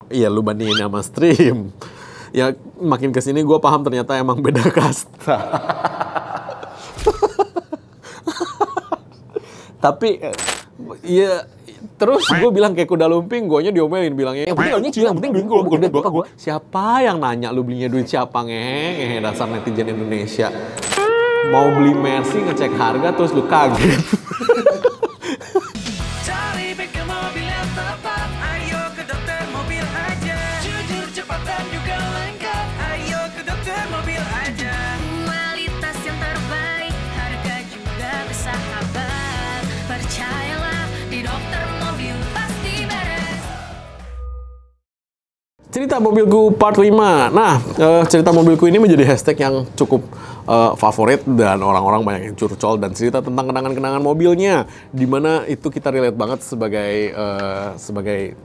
Iya, lu bandingin sama Stream. Ya makin kesini gue paham ternyata emang beda kasta. Tapi ya terus gue bilang kayak kuda lumping, guanya diomelin bilangnya yang penting gue bukan duit bapak gue. Siapa yang nanya lu belinya duit siapa, ngehe dasar netizen Indonesia. Mau beli Mercy ngecek harga terus lu kaget. Cari bengkel mobil yang tepat, ayo ke Dokter Mobil aja. Jujur, cepat dan juga lengkap, ayo ke Dokter Mobil aja. Kualitas yang terbaik, harga juga bersahabat. Percayalah, di Dokter Mobil pasti beres. Cerita mobilku part 5. Nah, cerita mobilku ini menjadi hashtag yang cukup favorit dan orang-orang banyak yang curcol dan cerita tentang kenangan-kenangan mobilnya, dimana itu kita relate banget sebagai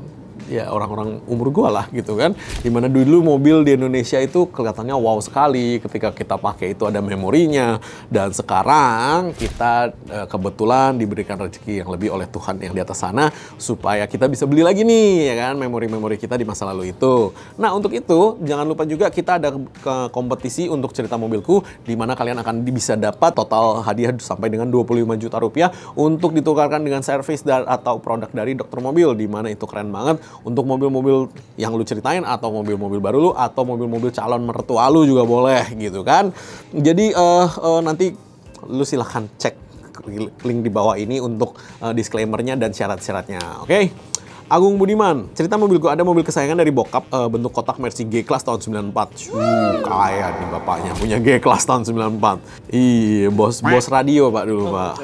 ya orang-orang umur gua lah gitu kan, dimana dulu mobil di Indonesia itu kelihatannya wow sekali ketika kita pakai, itu ada memorinya, dan sekarang kita kebetulan diberikan rezeki yang lebih oleh Tuhan yang di atas sana supaya kita bisa beli lagi nih ya kan memori-memori kita di masa lalu itu. Nah, untuk itu jangan lupa juga kita ada kompetisi untuk cerita mobilku, di mana kalian akan bisa dapat total hadiah sampai dengan 25 juta rupiah untuk ditukarkan dengan servis atau produk dari Dokter Mobil, di mana itu keren banget untuk mobil-mobil yang lu ceritain, atau mobil-mobil baru lu, atau mobil-mobil calon mertua lu juga boleh gitu kan. Jadi nanti lu silahkan cek link di bawah ini untuk disclaimer-nya dan syarat-syaratnya. Oke? Agung Budiman, cerita mobilku, ada mobil kesayangan dari bokap, bentuk kotak Mercy G-Class tahun 94. Kaya nih bapaknya punya G-Class tahun 94. Iya, bos radio pak dulu pak.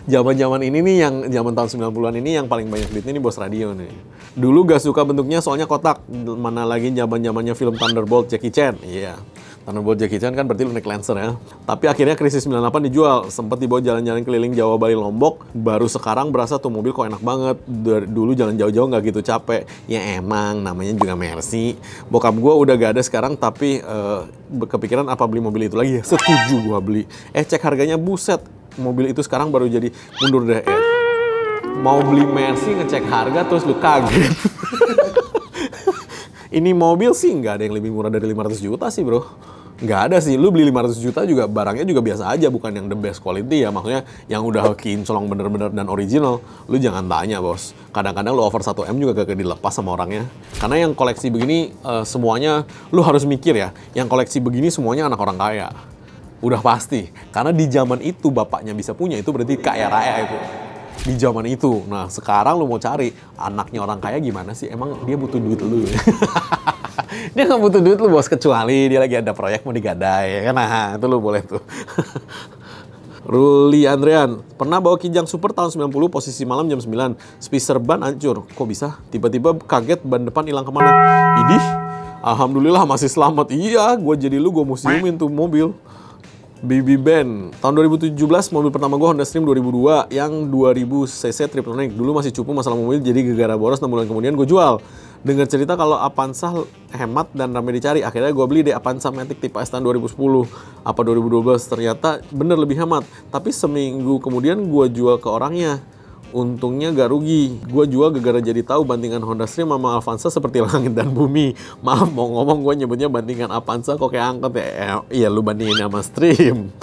Zaman-zaman ini nih, yang zaman tahun 90-an ini yang paling banyak duitnya nih bos radio nih. Dulu gak suka bentuknya soalnya kotak. Mana lagi zaman-zamannya film Thunderbolt Jackie Chan. Iya. Thunderbolt Jackie Chan kan berarti lu naik Lancer ya. Tapi akhirnya krisis 98 dijual. Sempat dibawa jalan-jalan keliling Jawa, Bali, Lombok. Baru sekarang berasa tuh mobil kok enak banget. Dulu jalan jauh-jauh gak gitu capek. Ya emang namanya juga Mercy. Bokap gue udah gak ada sekarang, tapi kepikiran apa beli mobil itu lagi ya. Setuju gue beli. Cek harganya, buset. Mobil itu sekarang baru jadi mundur deh. Mau beli Mercy ngecek harga terus lu kaget. Ini mobil sih nggak ada yang lebih murah dari 500 juta sih bro. Nggak ada sih, lu beli 500 juta juga barangnya juga biasa aja, bukan yang the best quality ya. Maksudnya yang udah kinclong bener-bener dan original. Lu jangan tanya bos, kadang-kadang lu over 1M juga gak dilepas sama orangnya. Karena yang koleksi begini semuanya, lu harus mikir ya, yang koleksi begini semuanya anak orang kaya. Udah pasti, karena di zaman itu bapaknya bisa punya, itu berarti kaya raya itu. Di zaman itu. Nah, sekarang lu mau cari anaknya orang kaya gimana sih? Emang dia butuh duit lu ya? Dia nggak butuh duit lu bos, kecuali dia lagi ada proyek mau digadai ya kan. Nah, itu lu boleh tuh. Ruli Andrean, pernah bawa Kijang Super tahun 90, posisi malam jam 9. Spacer ban hancur. Kok bisa? Tiba-tiba kaget ban depan hilang kemana? Idih, alhamdulillah masih selamat. Iya, gue jadi lu, gue museumin tuh mobil. BB Band, tahun 2017 mobil pertama gue Honda Stream 2002 yang 2000 cc Triptronic. Dulu masih cupu masalah mobil, jadi gara-gara boros 6 bulan kemudian gue jual. Dengar cerita kalau Avanza hemat dan ramai dicari, akhirnya gue beli deh Avanza Matic tipe S tahun 2010 apa 2012. Ternyata bener lebih hemat, tapi seminggu kemudian gue jual ke orangnya. Untungnya gak rugi. Gue jual gara-gara jadi tahu bandingan Honda Stream sama Avanza seperti langit dan bumi. Maaf mau ngomong, gue nyebutnya bandingan Avanza kok kayak angkot ya. Iya, lu bandingin sama Stream.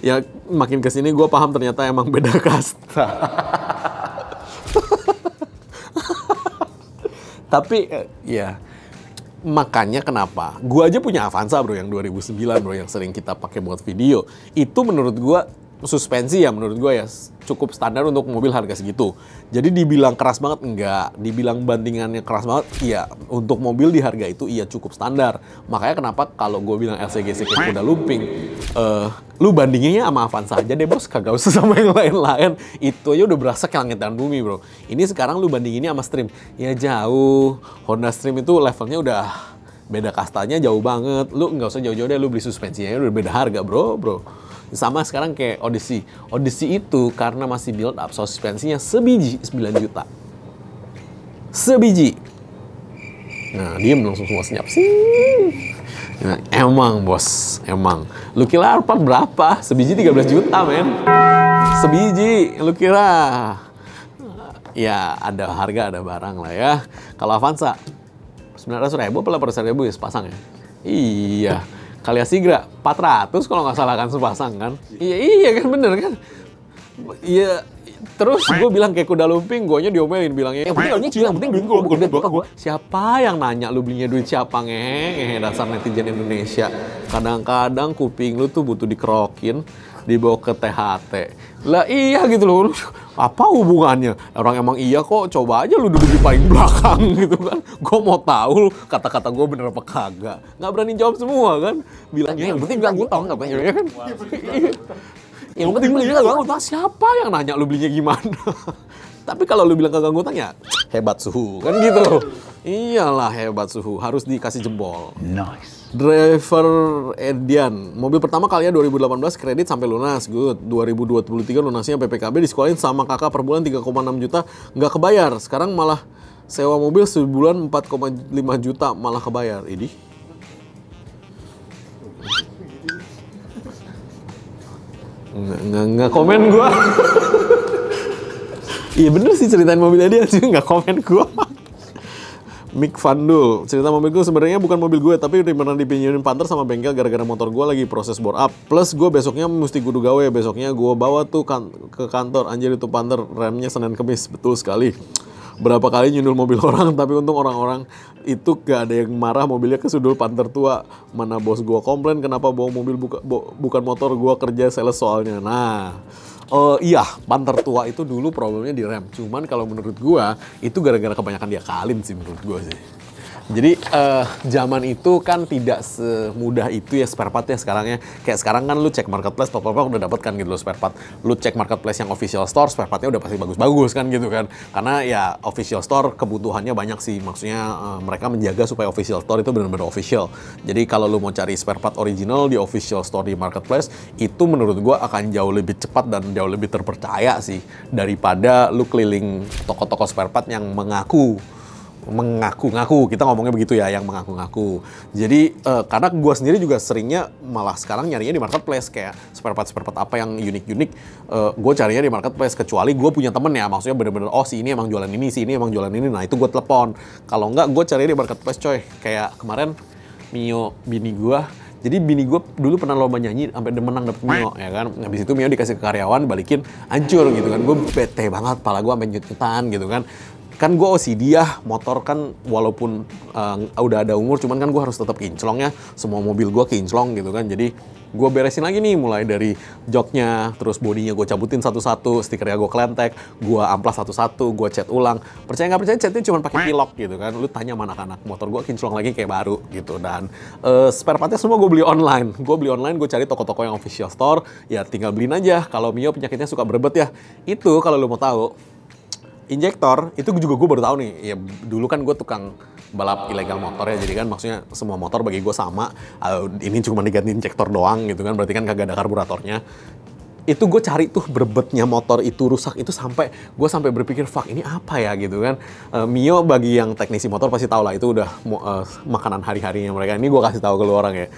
Ya makin kesini gue paham ternyata emang beda kasta. Tapi ya makanya kenapa gue aja punya Avanza bro yang 2009 bro, yang sering kita pakai buat video. Itu menurut gue suspensi ya, menurut gue ya cukup standar untuk mobil harga segitu. Jadi dibilang keras banget enggak, dibilang bandingannya keras banget iya. Untuk mobil di harga itu iya cukup standar. Makanya kenapa kalau gue bilang LCGC kayak kuda lumping, lu bandinginnya sama Avanza aja deh bos, kagak usah sama yang lain-lain. Itu aja udah berasa kayak langit dan bumi bro. Ini sekarang lu bandinginnya sama Stream, ya jauh. Honda Stream itu levelnya udah beda kastanya jauh banget. Lu nggak usah jauh-jauh deh, lu beli suspensinya udah beda harga bro. Sama sekarang kayak Odyssey. Odyssey itu karena masih build up, suspensinya sebiji 9 juta. Sebiji. Nah, diem langsung semua senyap sih. Nah, emang bos, emang. Lu kira Alphard berapa? Sebiji 13 juta men. Sebiji, lu kira. Ya ada harga ada barang lah ya. Kalau Avanza 900.000 apa 800.000 ya sepasang ya? Iya. Kali Asigra 400 kalau nggak salah kan sepasang kan? Iya kan bener kan? Iya. Terus gue bilang kayak kuda lumping, guanya diomelin bilangnya, yang penting duit gue, bukan duit gue. Siapa yang nanya lu belinya duit siapa ngehe, dasar netizen Indonesia. Kadang-kadang kuping lu tuh butuh dikerokin, dibawa ke THT. Lah iya gitu loh, apa hubungannya? Orang emang iya kok, coba aja lu duduk di paling belakang gitu kan. Gue mau tahu kata-kata gue bener apa kagak. Nggak berani jawab semua kan. Bilangnya yang penting bilang gutong, nggak pengen ya kan. Yang penting belinya kagak ngutang, siapa yang nanya lu belinya gimana? Tapi kalau lu bilang kagak ngutang ya hebat suhu, kan gitu. Iyalah hebat suhu, harus dikasih jempol. Nice. Driver Edian, mobil pertama kalinya 2018 kredit sampai lunas, good. 2023 lunasnya PPKB disekolahin sama kakak per bulan 3,6 juta, nggak kebayar. Sekarang malah sewa mobil sebulan 4,5 juta malah kebayar. Idih. Nggak komen gua. Iya bener sih ceritain mobilnya dia sih, nggak komen gua. Mick Vandul, cerita mobil gue sebenarnya bukan mobil gue, tapi pernah dipinjemin Panther sama bengkel gara-gara motor gue lagi proses bore up. Plus gue besoknya mesti kudu gawe, besoknya gue bawa tuh ke kantor. Anjir itu Panther, remnya Senin Kemis, betul sekali. Berapa kali nyundul mobil orang, tapi untung orang-orang itu gak ada yang marah mobilnya kesundul Panther tua. Mana bos gue komplain kenapa bawa mobil bukan motor gue kerja sales soalnya. Nah, iya, Panther tua itu dulu problemnya di rem. Cuman kalau menurut gue itu gara-gara kebanyakan diakalin sih menurut gue sih. Jadi zaman itu kan tidak semudah itu ya spare part ya sekarang ya. Kayak sekarang kan lu cek marketplace, top-top udah dapet kan gitu loh spare part. Lu cek marketplace yang official store, spare partnya udah pasti bagus-bagus kan gitu kan. Karena ya official store kebutuhannya banyak sih. Maksudnya mereka menjaga supaya official store itu benar-benar official. Jadi kalau lu mau cari spare part original di official store di marketplace, itu menurut gua akan jauh lebih cepat dan jauh lebih terpercaya sih. Daripada lu keliling toko-toko spare part yang mengaku, kita ngomongnya begitu ya, yang mengaku-ngaku. Jadi karena gue sendiri juga seringnya malah sekarang nyarinya di marketplace, kayak spare part apa yang unik-unik, gue carinya di marketplace. Kecuali gue punya temen ya, maksudnya bener-bener oh si ini emang jualan ini, si ini emang jualan ini, nah itu gue telepon. Kalau enggak gue cari di marketplace coy. Kayak kemarin Mio bini gue, jadi bini gue dulu pernah lomba nyanyi sampai menang dapet Mio ya kan. Habis itu Mio dikasih ke karyawan, balikin hancur gitu kan. Gue bete banget, pala gue sampai nyut-nyutan gitu kan. Kan gue OCD ya, motor kan walaupun udah ada umur, cuman kan gue harus tetap kinclong ya. Semua mobil gue kinclong gitu kan. Jadi gue beresin lagi nih, mulai dari joknya, terus bodinya gue cabutin satu-satu, stikernya gue kelentek, gue amplas satu-satu, gue cat ulang. Percaya nggak percaya, catnya cuma pakai pilok gitu kan. Lu tanya sama anak-anak, motor gue kinclong lagi kayak baru gitu. Dan spare partnya semua gue beli online. Gue cari toko-toko yang official store, ya tinggal beliin aja. Kalau Mio penyakitnya suka berebet ya, itu kalau lu mau tahu, injektor itu juga gue baru tahu nih. Ya dulu kan gue tukang balap ilegal motor ya, jadi kan maksudnya semua motor bagi gue sama. Ini cuma diganti injektor doang gitu kan, berarti kan kagak ada karburatornya. Itu gue cari tuh berebetnya motor itu rusak itu sampai gue berpikir fuck ini apa ya gitu kan. Mio bagi yang teknisi motor pasti tahu lah, itu udah makanan hari-harinya mereka. Ini gue kasih tahu ke lu orang ya.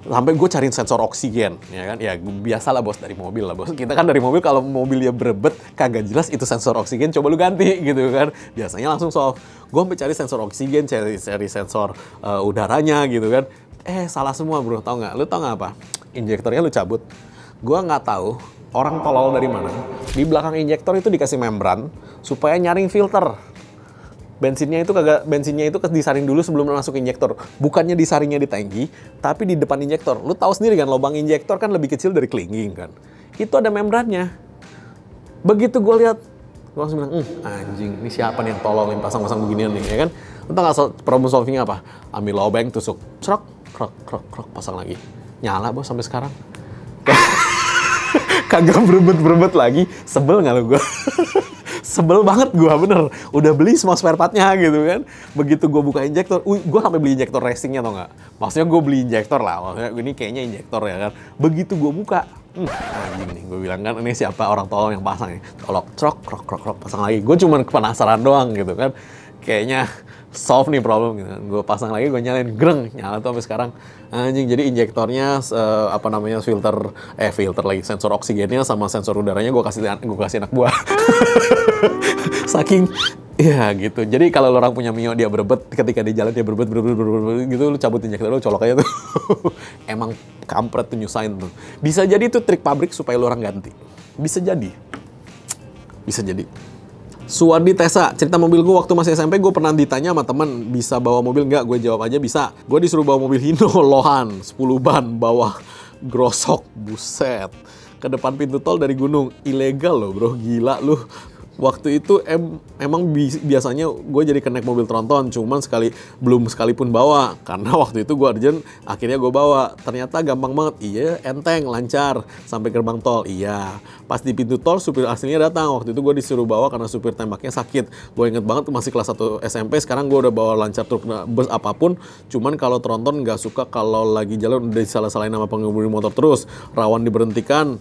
Sampai gue cariin sensor oksigen, ya kan? Ya biasa lah bos, dari mobil lah bos. Kita kan dari mobil, kalau mobilnya berebet, kagak jelas itu sensor oksigen, coba lu ganti gitu kan. Biasanya langsung solve. Gue sampai cari sensor oksigen, cari sensor udaranya gitu kan. Salah semua bro, tau nggak? Lu tau nggak apa? Injektornya lu cabut. Gue nggak tahu orang tolol dari mana. Di belakang injektor itu dikasih membran supaya nyaring filter. Bensinnya itu disaring dulu sebelum masuk injektor. Bukannya disaringnya di tangki, tapi di depan injektor. Lu tahu sendiri kan, lubang injektor kan lebih kecil dari kelingking kan. Itu ada membrannya. Begitu gue lihat, gue langsung bilang, anjing, ini siapa nih yang tolongin pasang-pasang beginian nih, ya kan? Lu tau nggak problem solvingnya apa? Ambil lobeng, tusuk, crok, pasang lagi. Nyala bos sampai sekarang. Kagak berebet lagi. Sebel nggak lu gue? Sebel banget gue, bener. Udah beli semua spare partnya gitu kan. Begitu gue buka injektor, gue sampai beli injektor racingnya tau nggak? Maksudnya gue beli injektor lah, maksudnya ini kayaknya injektor ya kan. Begitu gue buka, anjing nih, gue bilang kan ini siapa orang tolong yang pasang ya. Tolong, krok, pasang lagi. Gue cuma penasaran doang gitu kan. Kayaknya solve nih problem gitu. Gue pasang lagi, gue nyalain, greng, nyala tuh sampai sekarang. Anjing, jadi injektornya filter lagi, sensor oksigennya sama sensor udaranya gue kasih anak buah. Iya gitu. Jadi kalau lo orang punya Mio dia berebet, ketika di jalan dia berebet gitu, lu cabut injektor lu colok aja tuh. Emang kampret tuh nyusahin tuh. Bisa jadi itu trik pabrik supaya lo orang ganti. Bisa jadi. Bisa jadi. Suwardi Tesa, cerita mobil gue waktu masih SMP gue pernah ditanya sama teman bisa bawa mobil nggak? Gue jawab aja bisa. Gue disuruh bawa mobil Hino Lohan 10 ban bawah grosok, buset. Ke depan pintu tol dari gunung, ilegal loh bro, gila lu. Waktu itu emang biasanya gue jadi kenaik mobil tronton, cuman belum sekalipun bawa. Karena waktu itu gue urgent, akhirnya gue bawa. Ternyata gampang banget, iya enteng, lancar, sampai gerbang tol, iya. Pas di pintu tol, supir aslinya datang. Waktu itu gue disuruh bawa karena supir tembaknya sakit. Gue inget banget masih kelas 1 SMP, sekarang gue udah bawa lancar truk bus apapun. Cuman kalau tronton nggak suka kalau lagi jalan udah salah-salahin sama pengemudi motor terus. Rawan diberhentikan,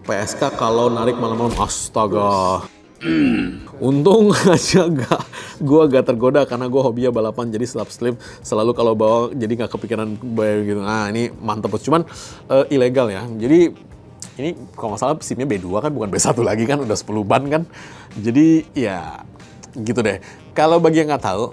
PSK kalau narik malam-malam, astaga. Untung aja gue gak tergoda karena gue hobinya balapan, jadi slip selalu kalau bawa, jadi gak kepikiran bayar gitu. Nah ini mantep, cuman ilegal ya. Jadi ini kalau nggak salah SIM-nya B2 kan, bukan B1 lagi kan, udah 10 ban kan. Jadi ya gitu deh. Kalau bagi yang nggak tahu,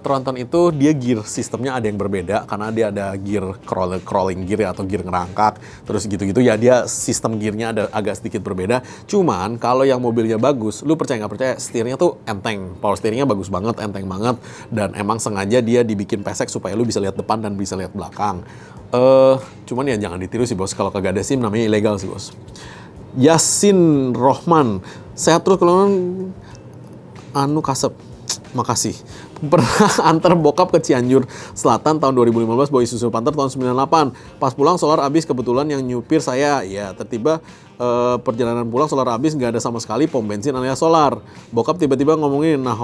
tronton itu dia gear sistemnya ada yang berbeda karena dia ada gear crawling gear atau gear ngerangkak, terus gitu-gitu ya, dia sistem gearnya ada agak sedikit berbeda. Cuman kalau yang mobilnya bagus, lu percaya nggak percaya, setirnya tuh enteng, power steeringnya bagus banget, enteng banget, dan emang sengaja dia dibikin pesek supaya lu bisa lihat depan dan bisa lihat belakang. Cuman ya jangan ditiru sih bos, kalau kagak ada SIM namanya ilegal sih bos. Yasin Rohman, sehat terus kalau kasep. Makasih. Pernah antar bokap ke Cianjur Selatan tahun 2015 bawa Isuzu Panther tahun 98. Pas pulang solar habis, kebetulan yang nyupir saya. Ya tiba-tiba perjalanan pulang solar habis, nggak ada sama sekali pom bensin alias solar. Bokap tiba-tiba ngomongin, nah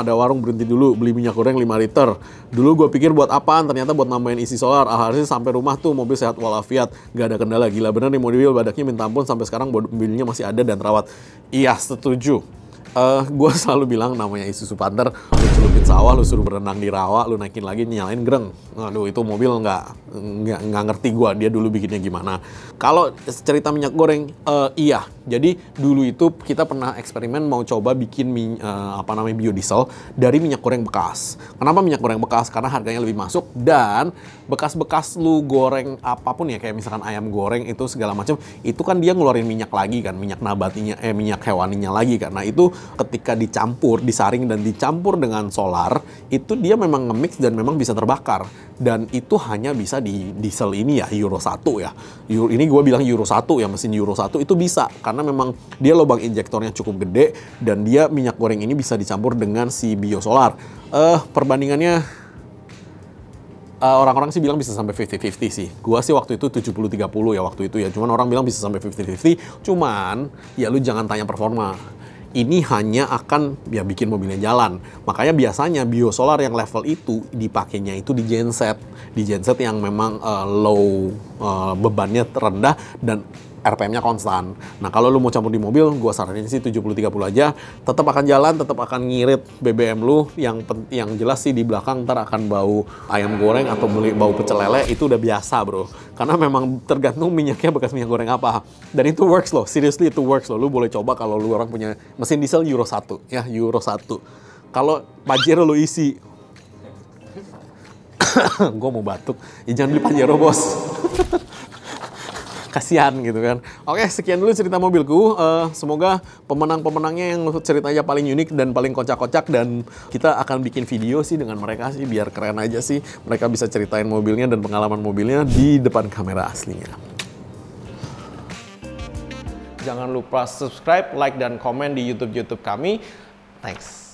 ada warung, berhenti dulu beli minyak goreng 5 liter. Dulu gue pikir buat apaan, ternyata buat nambahin isi solar. Alhasil sampai rumah tuh mobil sehat walafiat, gak ada kendala. Gila bener nih mobil, badaknya minta ampun, sampai sekarang mobilnya masih ada dan terawat. Iya setuju. Gue selalu bilang namanya Isuzu Panther, lu celupin sawah, lu suruh berenang di rawa, lu naikin lagi nyalain greng. Aduh itu mobil nggak ngerti gue dia dulu bikinnya gimana. Kalau cerita minyak goreng, iya. Jadi dulu itu kita pernah eksperimen mau coba bikin biodiesel dari minyak goreng bekas. Kenapa minyak goreng bekas? Karena harganya lebih masuk dan bekas-bekas lu goreng apapun ya, kayak misalkan ayam goreng itu segala macam, itu kan dia ngeluarin minyak lagi kan, minyak nabatinya, minyak hewaninya lagi kan. Nah itu ketika dicampur, disaring dan dicampur dengan solar, itu dia memang nge-mix dan memang bisa terbakar. Dan itu hanya bisa di diesel ini ya, Euro 1 ya. Ini gue bilang Euro 1 ya, mesin Euro 1 itu bisa. Karena memang dia lubang injektornya cukup gede dan dia minyak goreng ini bisa dicampur dengan si biosolar. Perbandingannya orang-orang sih bilang bisa sampai 50-50 sih. Gua sih waktu itu 70-30 ya waktu itu ya. Cuman orang bilang bisa sampai 50-50. Cuman ya lu jangan tanya performa. Ini hanya akan ya bikin mobilnya jalan. Makanya biasanya biosolar yang level itu dipakainya itu di genset. Di genset yang memang low, bebannya rendah dan RPM-nya konstan. Nah kalau lu mau campur di mobil, gua saranin sih 70-30 aja. Tetap akan jalan, tetap akan ngirit BBM lu. Yang jelas sih di belakang ntar akan bau ayam goreng atau bau pecel lele, itu udah biasa bro. Karena memang tergantung minyaknya bekas minyak goreng apa. Dan itu works loh, seriously itu works loh. Lu boleh coba kalau lu orang punya mesin diesel Euro 1 ya, Euro 1. Kalau Pajero lu isi gue mau batuk, ya jangan beli Pajero bos. Kasihan gitu kan. Oke, sekian dulu cerita mobilku. Semoga pemenang-pemenangnya yang ceritanya paling unik dan paling kocak-kocak, dan kita akan bikin video sih dengan mereka sih biar keren aja sih. Mereka bisa ceritain mobilnya dan pengalaman mobilnya di depan kamera aslinya. Jangan lupa subscribe, like, dan komen di YouTube kami. Thanks.